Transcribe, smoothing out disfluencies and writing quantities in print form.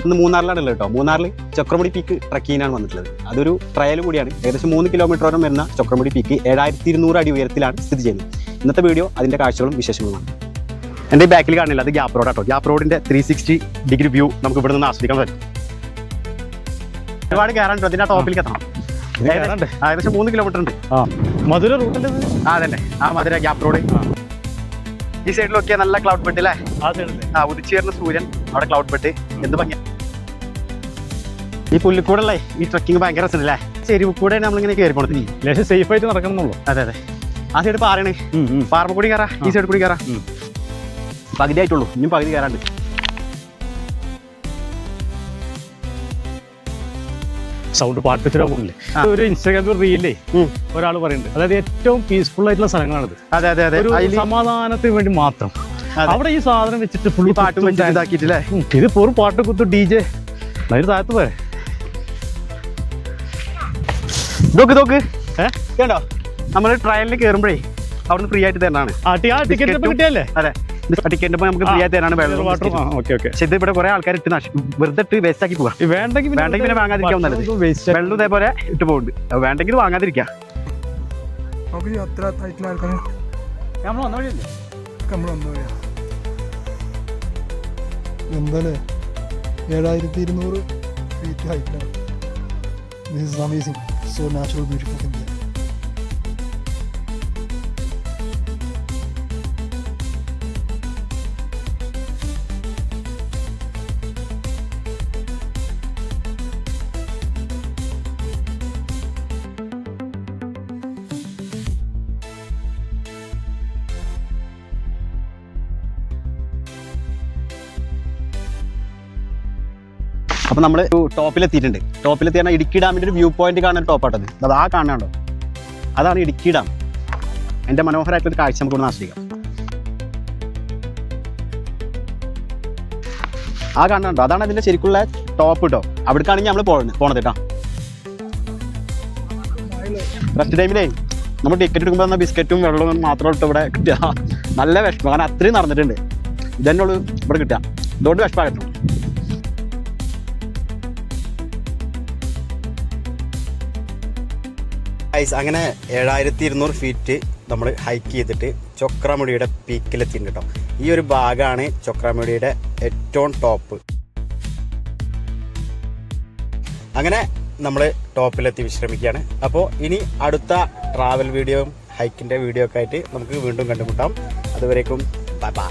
ഇന്ന് മൂന്നാറിലാണ് കേട്ടോ. മൂന്നാറിൽ ചക്രമുടി പീക്ക് ട്രക്കിങ്ങിനാണ് വന്നിട്ടുള്ളത്. അതൊരു ട്രയൽ കൂടിയാണ്. ഏകദേശം 3 കിലോമീറ്ററോളം വരുന്ന ചക്രമുടി പീക്ക് 7200 അടി ഉയരത്തിലാണ് സ്ഥിതി ചെയ്യുന്നത്. ഇന്നത്തെ വീഡിയോ അതിൻ്റെ കാഴ്ചകളും വിശേഷങ്ങളുമാണ്. എൻ്റെ ബാക്കിൽ കാണില്ല, അത് ഗ്യാപ്പ് റോഡ് കേട്ടോ. ഗ്യാപ്പ് റോഡിൻ്റെ 360 ഡിഗ്രി വ്യൂ നമുക്ക് ഇവിടെ നിന്ന് ആസ്വദിക്കാൻ പറ്റും. ഒരുപാട് കയറാനുണ്ടോ അതിൻ്റെ ടോപ്പിലേക്ക് എത്തണം. ഏകദേശം 3 കിലോമീറ്റർ ഉണ്ട്. മധുര റൂട്ടിൻ്റെ അതന്നെ, ആ മധുര ഗ്യാപ്പ് റോഡ്. ഈ സൈഡിലൊക്കെ നല്ല ക്ലൗഡ് ബെഡ് അല്ലേ? ഉദിച്ചേർന്ന സൂര്യൻ, അവിടെ ക്ലൗഡ് ബെഡ്, എന്ത് ഭംഗി. ഈ പുല്ലിക്കൂടല്ലേ ഈ ട്രക്കിങ് ഭയങ്കര രസമല്ലേ? ചെരുവ് കൂടെ നമ്മളിങ്ങനെ കയറി പോണത്. ലേശം സേഫ് ആയിട്ട് നടക്കണമെന്നുള്ളൂ. അതെ അതെ. ആ സൈഡ് പാറയാണ്, പാറ കൂടി കയറാം, ഈ സൈഡ് കൂടി കയറാം. പകുതി ആയിട്ടുള്ളൂ, ഇനിയും പകുതി കയറാണ്ട്. സൗണ്ട് പാട്ട് വെച്ചിട്ട് പോകില്ലേ? ഒരു ഇൻസ്റ്റാഗ്രാമിൽ റീലേ ഒരാൾ പറയുന്നുണ്ട്, അതായത് ഏറ്റവും പീസ്ഫുൾ ആയിട്ടുള്ള സ്ഥലങ്ങളാണിത്. അതെ അതെ അതെ. ഒരു സമാധാനത്തിന് വേണ്ടി മാത്രം അവിടെ ഈ സാധനം വെച്ചിട്ട് ഫുൾ പാട്ടും ഇതാക്കിയിട്ടില്ലേ? ഇത് പൂർ പാട്ട് കുത്തു DJ അതിന് താഴത്ത് പോരെ. നോക്ക് കേട്ടോ, നമ്മൾ ട്രയലിൽ കയറുമ്പോഴേ അവിടുന്ന് ഫ്രീ ആയിട്ട് തരാനാണ്. ടിക്കറ്റ് കിട്ടിയല്ലേ? അതെ, ടിക്കറ്റ് നമുക്ക് ഫ്രീ ആയിട്ട് തരാനാണ്. വെള്ളം വാട്ടർ. പക്ഷെ ഇത് ഇവിടെ കുറെ ആൾക്കാർ ഇട്ട് വെറുതെ ഇട്ട് വേസ്റ്റ് ആക്കി പോകാം. വേണ്ടെങ്കിൽ പിന്നെ വാങ്ങാതിരിക്കാൻ നല്ലത്. വെള്ളം ഇതേപോലെ ഇട്ട് പോകുന്നുണ്ട്, വേണ്ടെങ്കിൽ വാങ്ങാതിരിക്കാം. എന്തായാലും 7200 ഫീറ്റ് ഹൈറ്റിലാണ്. This is amazing, so natural, beautiful India. അപ്പോൾ നമ്മൾ ടോപ്പിലെത്തിയിട്ടുണ്ട്. ടോപ്പിലെത്തി പറഞ്ഞാൽ ഇടുക്കി ഡാമിൻ്റെ ഒരു വ്യൂ പോയിന്റ് കാണാൻ ടോപ്പാട്ടത്. അത് ആ കാണാണ്ടോ, അതാണ് ഇടുക്കി ഡാം. എൻ്റെ മനോഹരമായിട്ടൊരു കാഴ്ച നമുക്ക് ഇവിടെ ആസ്വദിക്കാം. ആ കാണാണ്ടോ, അതാണ് അതിൻ്റെ ശരിക്കുള്ള ടോപ്പ് കേട്ടോ. അവിടേക്കാണെങ്കിൽ നമ്മൾ പോണത് കേട്ടോ. ഫസ്റ്റ് ടൈമിലേ നമ്മൾ ടിക്കറ്റ് എടുക്കുമ്പോൾ തന്ന ബിസ്ക്കറ്റും വെള്ളവും മാത്രം ഇട്ട് ഇവിടെ കിട്ടുക. നല്ല വിഷമം, കാരണം അത്രയും നടന്നിട്ടുണ്ട്. ഇതന്നെ ഉള്ളൂ ഇവിടെ കിട്ടുക. ഇതുകൊണ്ട് വിഷമാകട്ടോ. അങ്ങനെ 7200 ഫീറ്റ് നമ്മൾ ഹൈക്ക് ചെയ്തിട്ട് ചക്രമുടിയുടെ പീക്കിലെത്തിയിട്ടുണ്ട് കേട്ടോ. ഈ ഒരു ഭാഗമാണ് ചക്രമുടിയുടെ ഏറ്റവും ടോപ്പ്. അങ്ങനെ നമ്മൾ ടോപ്പിലെത്തി വിശ്രമിക്കുകയാണ്. അപ്പോൾ ഇനി അടുത്ത ട്രാവൽ വീഡിയോയും ഹൈക്കിൻ്റെ വീഡിയോ ഒക്കെ ആയിട്ട് നമുക്ക് വീണ്ടും കണ്ടുമുട്ടാം. അതുവരേക്കും ബൈ ബൈ.